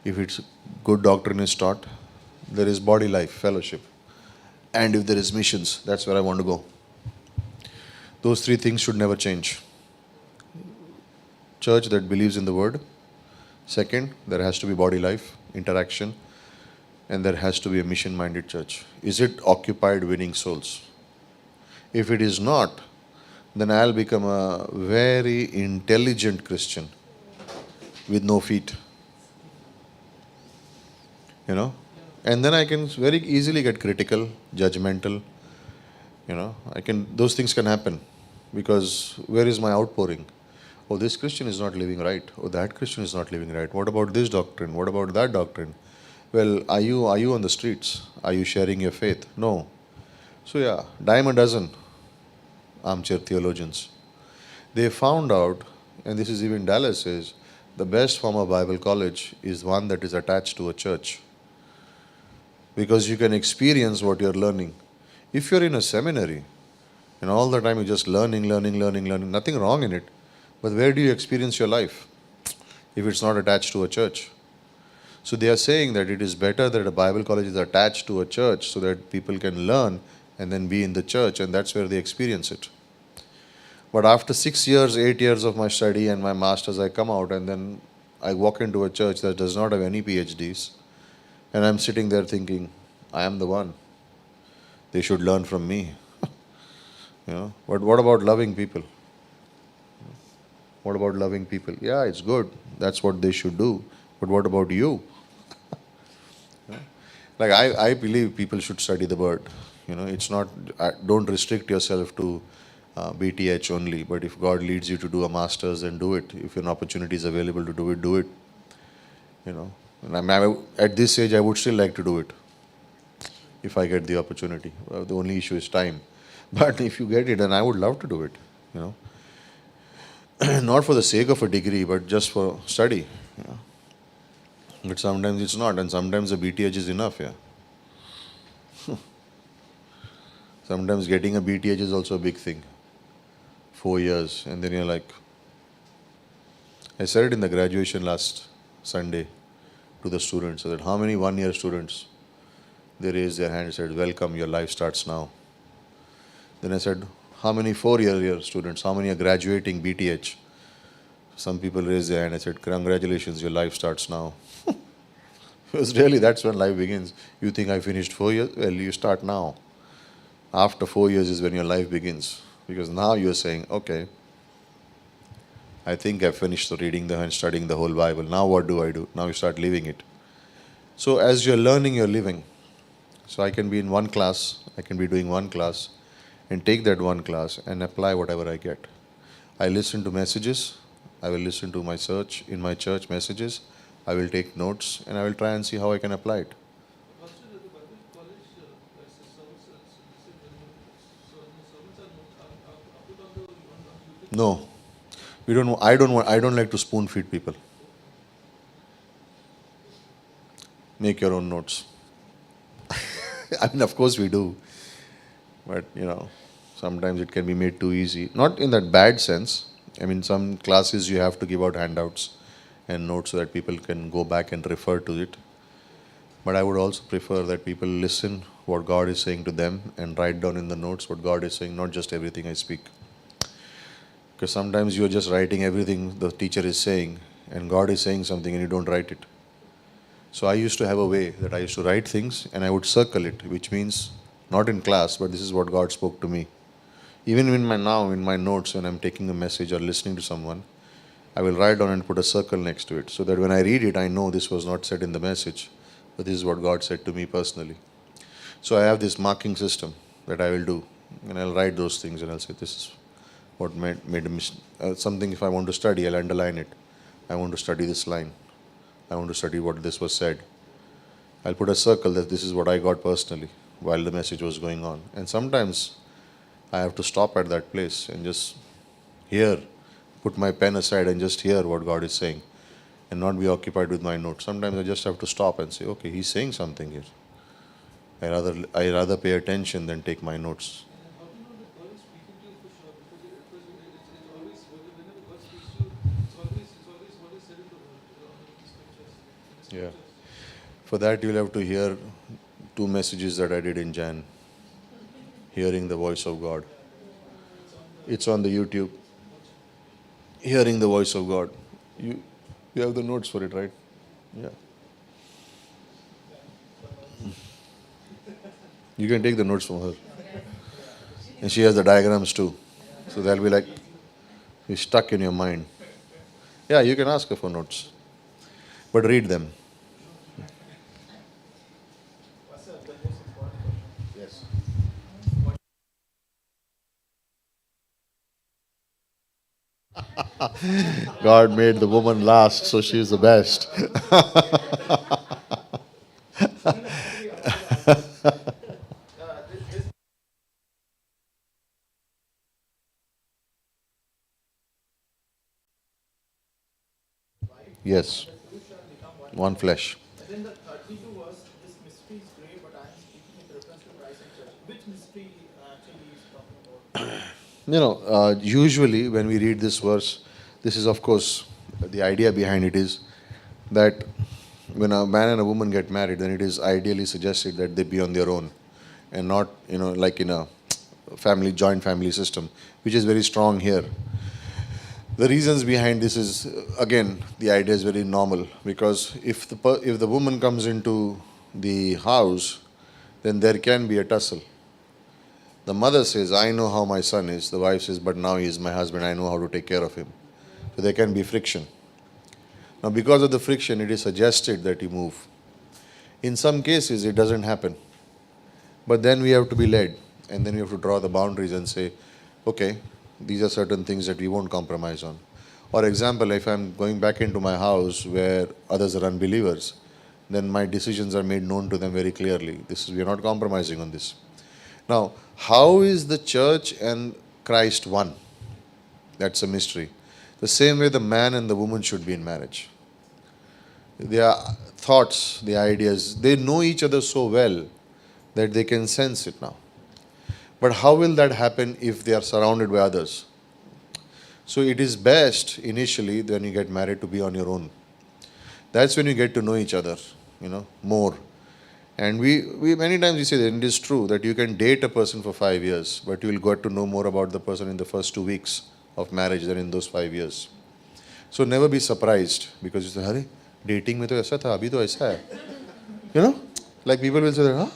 if it's good doctrine is taught, there is body life, fellowship. And if there is missions, that's where I want to go. Those three things should never change. Church that believes in the word. Second, there has to be body life, interaction. And there has to be a mission-minded church. Is it occupied winning souls? If it is not, then I'll become a very intelligent Christian with no feet. And then I can very easily get critical, judgmental. Those things can happen because where is my outpouring? Oh, this Christian is not living right. Oh, that Christian is not living right. What about this doctrine? What about that doctrine? Well, are you on the streets? Are you sharing your faith? No. So yeah, dime a dozen armchair theologians. They found out, and this is even Dallas says, the best form of Bible college is one that is attached to a church. Because you can experience what you're learning. If you're in a seminary, and all the time you're just learning, nothing wrong in it, but where do you experience your life if it's not attached to a church? So they are saying that it is better that a Bible college is attached to a church so that people can learn and then be in the church, and that's where they experience it. But after 6 years, 8 years of my study and my master's, I come out and then I walk into a church that does not have any PhDs, and I'm sitting there thinking, I am the one. They should learn from me. But what about loving people? What about loving people? Yeah, it's good. That's what they should do. But what about you? Like I believe people should study the word. It's not. Don't restrict yourself to BTH only. But if God leads you to do a master's, then do it. If an opportunity is available to do it, do it. You know, and at this age, I would still like to do it if I get the opportunity. The only issue is time. But if you get it, then I would love to do it. You know, not for the sake of a degree, but just for study. You know. But sometimes it's not, and sometimes the BTH is enough. Yeah. Sometimes getting a BTH is also a big thing. 4 years, and then you're like. I said it in the graduation last Sunday to the students. I said, how many 1-year students? They raised their hand and said, welcome, your life starts now. Then I said, how many 4-year students? How many are graduating BTH? Some people raised their hand. I said, congratulations, your life starts now. Because really, that's when life begins. You think I finished 4 years? Well, you start now. After 4 years is when your life begins. Because now you're saying, okay, I think I finished reading and studying the whole Bible. Now what do I do? Now you start living it. So as you're learning, you're living. So I can be in one class, I can be doing one class, and take that one class and apply whatever I get. I listen to messages, I will listen to my search in my church messages, I will take notes, and I will try and see how I can apply it. Pastor, at the Bible college, as a servants, so the servants are put on the YouTube. No, we don't. I don't like to spoon feed people. Make your own notes. I mean, of course we do, but you know, sometimes it can be made too easy. Not in that bad sense. I mean, some classes you have to give out handouts and notes so that people can go back and refer to it. But I would also prefer that people listen what God is saying to them and write down in the notes what God is saying, not just everything I speak. Because sometimes you're just writing everything the teacher is saying, and God is saying something and you don't write it. So I used to have a way that I used to write things and I would circle it, which means not in class, but this is what God spoke to me. Even in my notes, when I'm taking a message or listening to someone, I will write down and put a circle next to it, so that when I read it, I know this was not said in the message, but this is what God said to me personally. So I have this marking system that I will do, and I'll write those things and I'll say, this is what made a mistake. Something if I want to study, I'll underline it. I want to study this line. I want to study what this was said. I'll put a circle that this is what I got personally while the message was going on. And sometimes I have to stop at that place and just hear, put my pen aside and just hear what God is saying and not be occupied with my notes. Sometimes I just have to stop and say, okay, he's saying something here. I rather pay attention than take my notes. And how do you know that God is speaking to you for sure? Because it's always, whenever God speaks to you, it's always what is said in the word, in the scriptures. Yeah. For that, you'll have to hear 2 messages that I did in Jan. Hearing the voice of God. It's on the YouTube. Hearing the voice of God. You have the notes for it, right? Yeah. You can take the notes from her. And she has the diagrams too. So they'll be like, you're stuck in your mind. Yeah, you can ask her for notes. But read them. Yes. God made the woman last, so she is the best. Yes. One flesh. And then the 32 verse, this mystery is great, but I am speaking in reference to Christ and church. Which mystery actually is talking about? Usually when we read this verse, this is of course, the idea behind it is that when a man and a woman get married, then it is ideally suggested that they be on their own and not, like in a joint family system, which is very strong here. The reasons behind this is, again, the idea is very normal, because if the woman comes into the house, then there can be a tussle. The mother says, I know how my son is. The wife says, but now he is my husband. I know how to take care of him. So there can be friction. Now, because of the friction, it is suggested that you move. In some cases, it doesn't happen. But then we have to be led. And then we have to draw the boundaries and say, okay, these are certain things that we won't compromise on. For example, if I'm going back into my house where others are unbelievers, then my decisions are made known to them very clearly. We are not compromising on this. Now, how is the church and Christ one? That's a mystery. The same way the man and the woman should be in marriage. Their thoughts, their ideas, they know each other so well that they can sense it now. But how will that happen if they are surrounded by others? So it is best initially when you get married to be on your own. That's when you get to know each other, more. And we many times we say that it is true that you can date a person for 5 years, but you will get to know more about the person in the first 2 weeks of marriage than in those 5 years. So never be surprised because you say, "Hare, dating mein to aisa tha, abhi to aisa hai." Like people will say, "Huh?"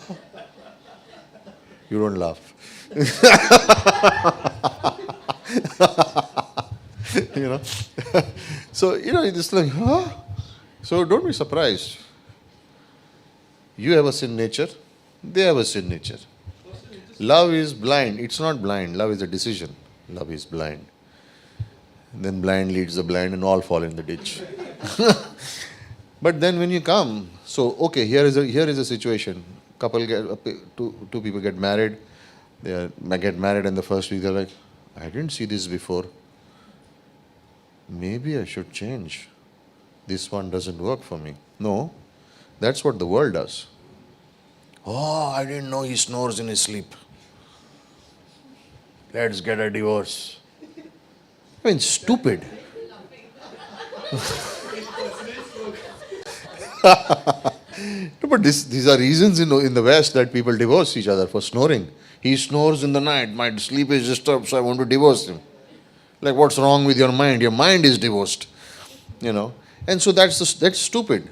You don't laugh. you know. So, it's like, huh? So don't be surprised. You have a sin nature, they have a sin nature. Love is blind. It's not blind. Love is a decision. Love is blind. Then blind leads the blind and all fall in the ditch. But then when you come, so okay, here is a situation. Two people get married. They get married and the first week they're like, I didn't see this before. Maybe I should change. This one doesn't work for me. No, that's what the world does. Oh, I didn't know he snores in his sleep. Let's get a divorce. I mean, stupid. No, but these are reasons in the West that people divorce each other for snoring. He snores in the night. My sleep is disturbed, so I want to divorce him. Like, what's wrong with your mind? Your mind is divorced. And so that's stupid.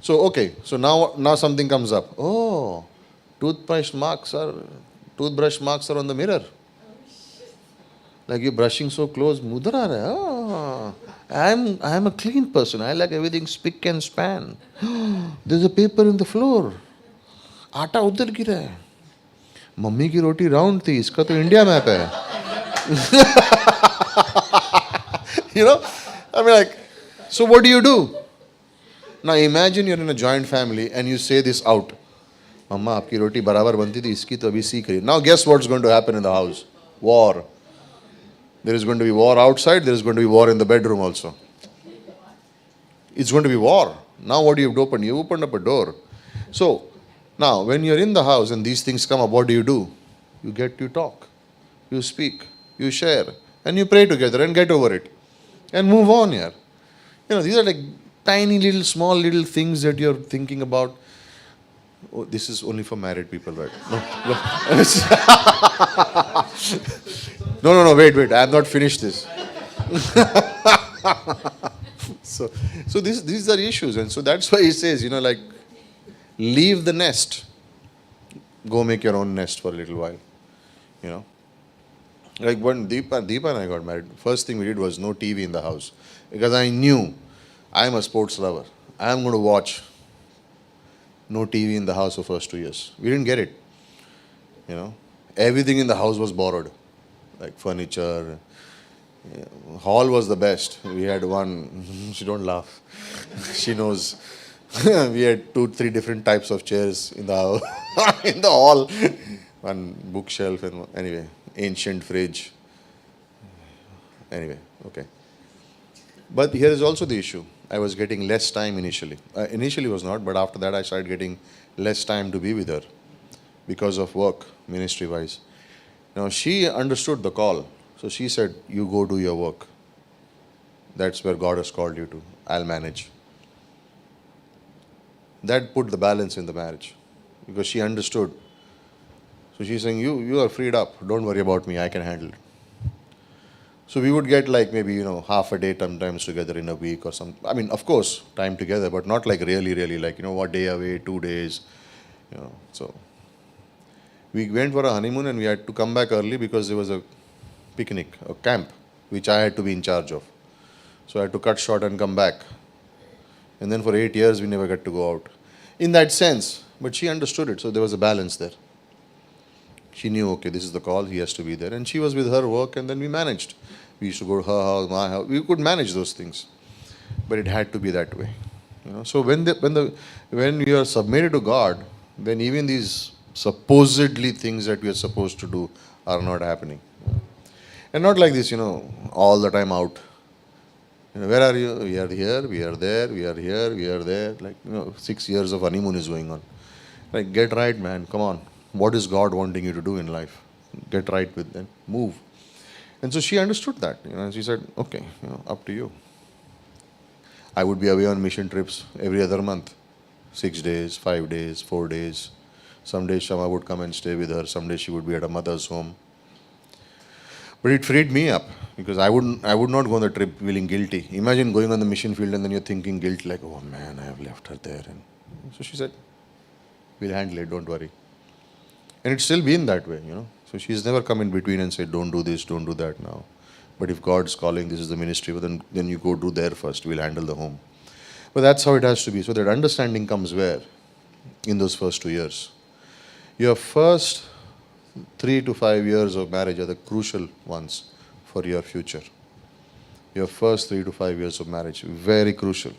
So okay, so now something comes up. Oh, toothbrush marks are on the mirror. Like you're brushing so close, mudar aa raha hai. Oh, I am a clean person. I like everything spick and span. There's a paper in the floor. आटा उधर गिरा है. Mummy की रोटी round थी, इसका तो India map है. I mean, like, so what do? Now imagine you're in a joint family and you say this out. Mama, आपकी रोटी बराबर बनती थी, इसकी तो अभी सीख रही. Now guess what's going to happen in the house? War. There is going to be war outside, there is going to be war in the bedroom also. It's going to be war. Now what you've opened? You opened up a door. So, now when you're in the house and these things come up, what do? You talk, you speak, you share, and you pray together and get over it. And move on here. These are like tiny little, small little things that you're thinking about. Oh, this is only for married people, right? No, wait, I have not finished this. So these are issues, and so that's why he says, like, leave the nest. Go make your own nest for a little while. Like when Deepa and I got married, first thing we did was no TV in the house. Because I knew I'm a sports lover. I'm going to watch no TV in the house for first 2 years. We didn't get it. Everything in the house was borrowed. Like furniture. Hall was the best. We had one, she don't laugh. She knows. We had 2-3 different types of chairs in the house, in the hall. One bookshelf and anyway, ancient fridge. Anyway, okay. But here is also the issue. I was getting less time initially. Initially was not, but after that I started getting less time to be with her because of work, ministry-wise. Now she understood the call. So she said, you go do your work. That's where God has called you to. I'll manage. That put the balance in the marriage because she understood. So she's saying, you are freed up. Don't worry about me. I can handle it. So we would get like maybe, half a day sometimes together in a week or something. I mean, of course, time together, but not like really, like, 1 day away, 2 days. So we went for a honeymoon and we had to come back early because there was a picnic, a camp, which I had to be in charge of. So I had to cut short and come back. And then for 8 years, we never got to go out. In that sense, but she understood it, so there was a balance there. She knew, okay, this is the call, he has to be there. And she was with her work, and then we managed. We used to go to her house, my house. We could manage those things. But it had to be that way. So when you are submitted to God, then even these supposedly things that we are supposed to do are not happening. And not like this, all the time out. Where are you? We are here, we are there, we are here, we are there. Like, 6 years of honeymoon is going on. Like, get right, man. Come on. What is God wanting you to do in life? Get right with them. Move. And so she understood that. And she said, okay, up to you. I would be away on mission trips every other month. 6 days, 5 days, 4 days. Some days Shama would come and stay with her. Some days she would be at her mother's home. But it freed me up because I would not go on the trip feeling guilty. Imagine going on the mission field and then you're thinking guilt like, oh man, I have left her there. And so she said, we'll handle it, don't worry. And it's still been that way, So she's never come in between and said, don't do this, don't do that now. But if God's calling, this is the ministry, but then you go do there first, we'll handle the home. But that's how it has to be. So that understanding comes where? In those first 2 years. Your first 3 to 5 years of marriage are the crucial ones for your future. Your first 3 to 5 years of marriage, very crucial.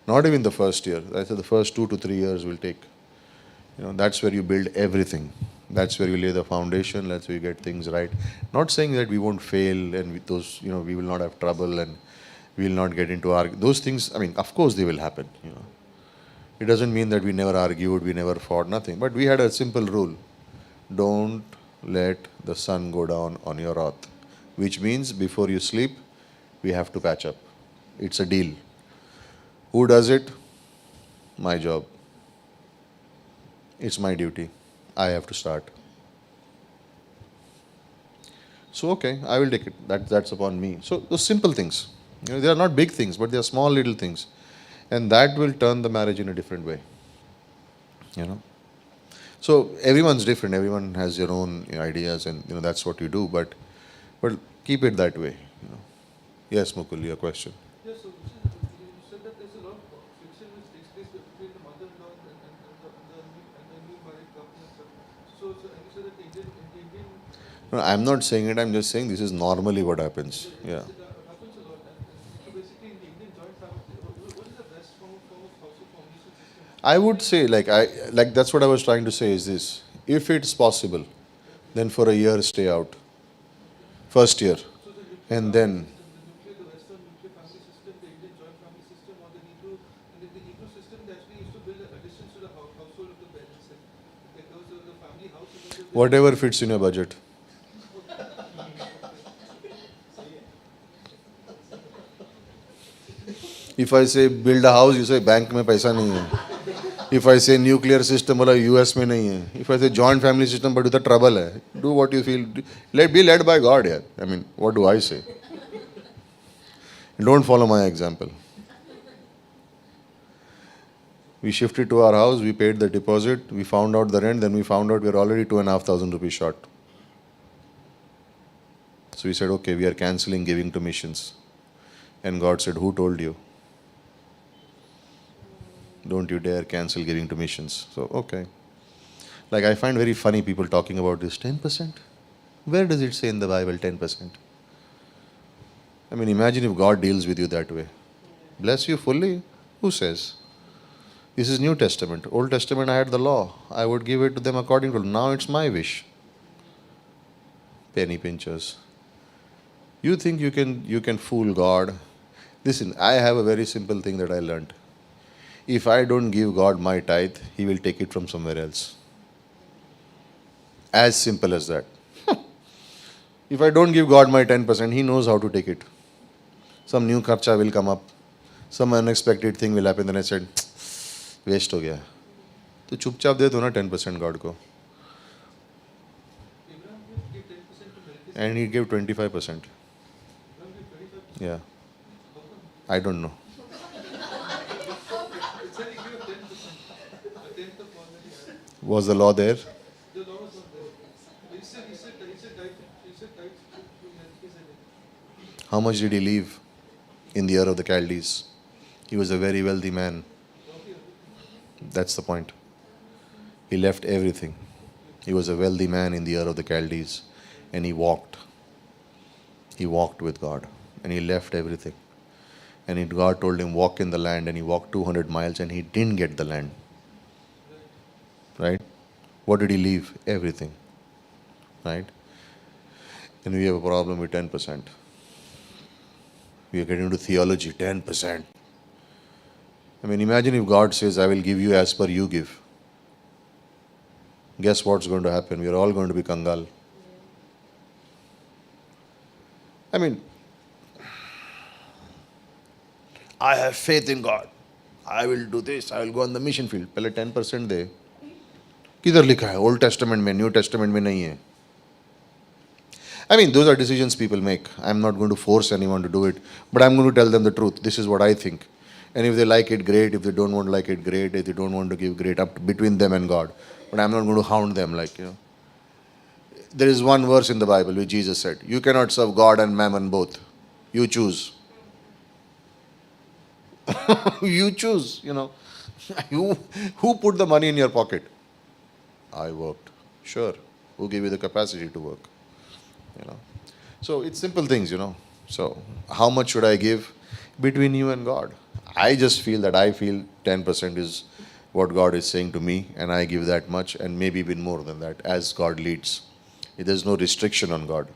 Not even the first year. I said the first 2 to 3 years will take. That's where you build everything. That's where you lay the foundation. That's where you get things right. Not saying that we won't fail and we will not have trouble and we will not get into those things. I mean, of course they will happen. It doesn't mean that we never argued, we never fought, nothing. But we had a simple rule. Don't let the sun go down on your wrath. Which means before you sleep, we have to patch up. It's a deal. Who does it? My job. It's my duty. I have to start. So, okay, I will take it. That's upon me. So, those simple things. They are not big things, but they are small little things. And that will turn the marriage in a different way. So, everyone's different. Everyone has their own ideas and, that's what you do. But keep it that way. Yes, Mukul, your question. Yes, so you said that there's a lot of friction which takes place between the mother-in-law and the new married couple and stuff. So and you said that the Indian No, I'm not saying it. I'm just saying this is normally what happens. Yeah. that happens a lot. And so basically in the Indian joint family, what is the best form of household formation system? I would say, that's what I was trying to say is this. If it's possible, then for a year stay out. First year. And then, The Western nuclear family system, the Indian joint family system, or the Hebrew, and the Hebrew system they actually used to build additions to the household of the parents. Like there was the family house. And then the whatever fits in your budget. If I say build a house, you say bank में पैसा नहीं है. If I say nuclear system, बोला US में नहीं है. If I say joint family system, but with the trouble है. Do what you feel. Be led by God here. I mean, what do I say? Don't follow my example. We shifted to our house, we paid the deposit, we found out the rent, then we found out we are already 2,500 rupees short. So we said, okay, we are cancelling giving to missions. And God said, who told you? Don't you dare cancel giving to missions. So, okay. Like I find very funny people talking about this 10%. Where does it say in the Bible 10%? I mean, imagine if God deals with you that way. Bless you fully. Who says? This is New Testament. Old Testament, I had the law. I would give it to them according to. Now it's my wish. Penny pinchers. You think you can fool God? Listen, I have a very simple thing that I learned. If I don't give God my tithe, He will take it from somewhere else. As simple as that. If I don't give God my 10%, He knows how to take it. Some new kharcha will come up. Some unexpected thing will happen. Then I said, waste हो गया. तो चुपचाप दे दो ना 10% God को. Abraham gave 10% to Melchizedek. And he gave 25%. Abraham gave 25%. Yeah. I don't know. It said he gave 10%. A tenth of all that he had. Was the law there? The law was not there. He said tithe to Melchizedek. How much did he leave in the Ur of the Chaldees? He was a very wealthy man. That's the point. He left everything. He was a wealthy man in the Ur of the Chaldees, and he walked. He walked with God, and he left everything. And God told him, walk in the land, and he walked 200 miles, and he didn't get the land. Right? What did he leave? Everything. Right? And we have a problem with 10%. We are getting into theology, 10%. I mean, imagine if God says, I will give you as per you give. Guess what's going to happen? We are all going to be Kangal. I mean, I have faith in God. I will do this. I will go on the mission field. पहले 10% दे. किधर लिखा है? Old Testament में, New Testament में नहीं है. I mean, those are decisions people make. I'm not going to force anyone to do it, but I'm going to tell them the truth. This is what I think. And if they like it, great. If they don't want to like it, great. If they don't want to give, great. Up to, between them and God. But I'm not going to hound them like, There is one verse in the Bible which Jesus said, you cannot serve God and mammon both. You choose. You choose, Who put the money in your pocket? I worked. Sure. Who gave you the capacity to work? So it's simple things, So how much should I give? Between you and God. I just feel 10% is what God is saying to me, and I give that much, and maybe even more than that as God leads. There's no restriction on God,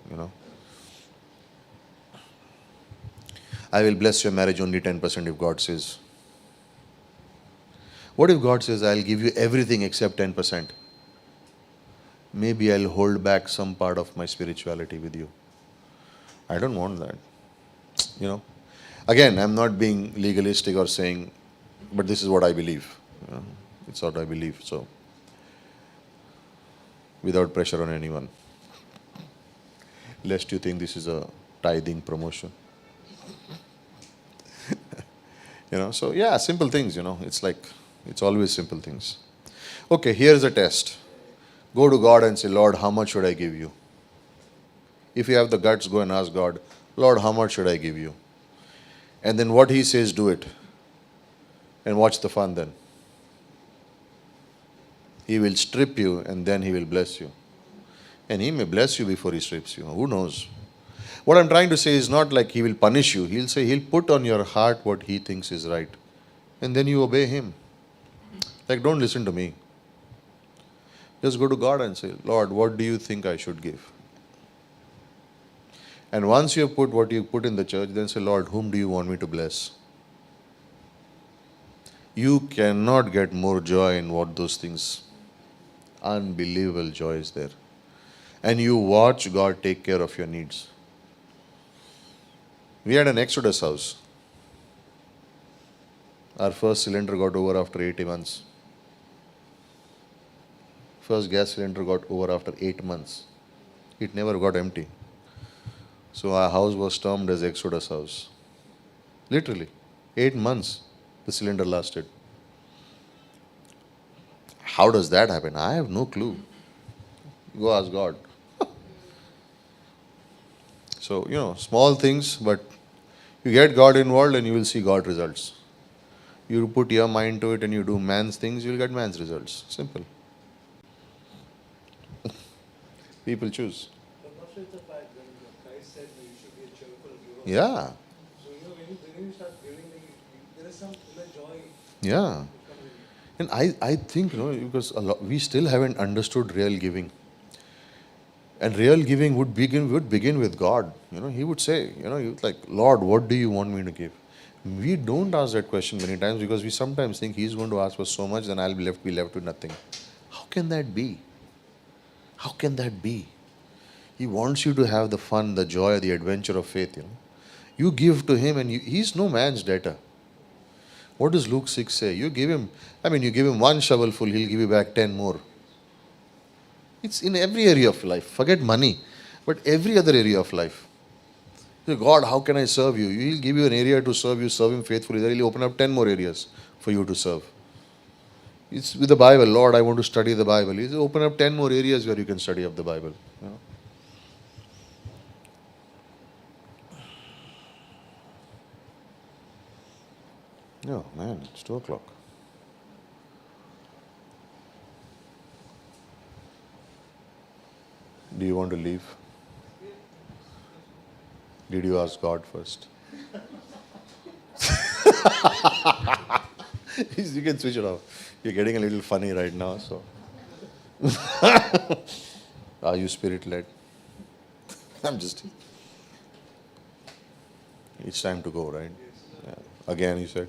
I will bless your marriage only 10% if God says. What if God says, I'll give you everything except 10%? Maybe I'll hold back some part of my spirituality with you. I don't want that. Again, I'm not being legalistic or saying, but this is what I believe. It's what I believe. So, without pressure on anyone. Lest you think this is a tithing promotion. So yeah, simple things, it's always simple things. Okay, here's a test. Go to God and say, Lord, how much should I give you? If you have the guts, go and ask God, Lord, how much should I give you? And then what He says, do it. And watch the fun then. He will strip you and then He will bless you. And He may bless you before He strips you. Who knows? What I'm trying to say is not like He will punish you. He'll say He'll put on your heart what He thinks is right. And then you obey Him. Like, don't listen to me. Just go to God and say, Lord, what do you think I should give? And once you have put what you put in the church, then say, Lord, whom do you want me to bless? You cannot get more joy in what those things. Unbelievable joy is there. And you watch God take care of your needs. We had an Exodus house. Our first cylinder got over after 80 months. First gas cylinder got over after 8 months. It never got empty. So our house was termed as Exodus house. Literally. 8 months the cylinder lasted. How does that happen? I have no clue. Go ask God. So, small things, but you get God involved and you will see God results. You put your mind to it and you do man's things, you will get man's results. Simple. People choose. But not just the fact when Christ said that you should be a cheerful giver. Yeah. So, when you start giving, there is some inner joy. Yeah. And I think, because we still haven't understood real giving. And real giving would begin with God. He would say, like, Lord, what do you want me to give? We don't ask that question many times because we sometimes think He's going to ask for so much, then I'll be left with nothing. How can that be? How can that be? He wants you to have the fun, the joy, the adventure of faith. You give to Him and He's no man's debtor. What does Luke 6 say? You give Him one shovelful, He'll give you back 10 more. It's in every area of life. Forget money, but every other area of life. Say, God, how can I serve you? He'll give you an area to serve you, serve Him faithfully. Then He'll open up 10 more areas for you to serve. It's with the Bible. Lord, I want to study the Bible. He'll open up 10 more areas where you can study of the Bible. Oh man, it's 2 o'clock. Do you want to leave? Did you ask God first? You can switch it off. You're getting a little funny right now, so. Are you spirit led? I'm just. It's time to go, right? Yeah. Again, you said.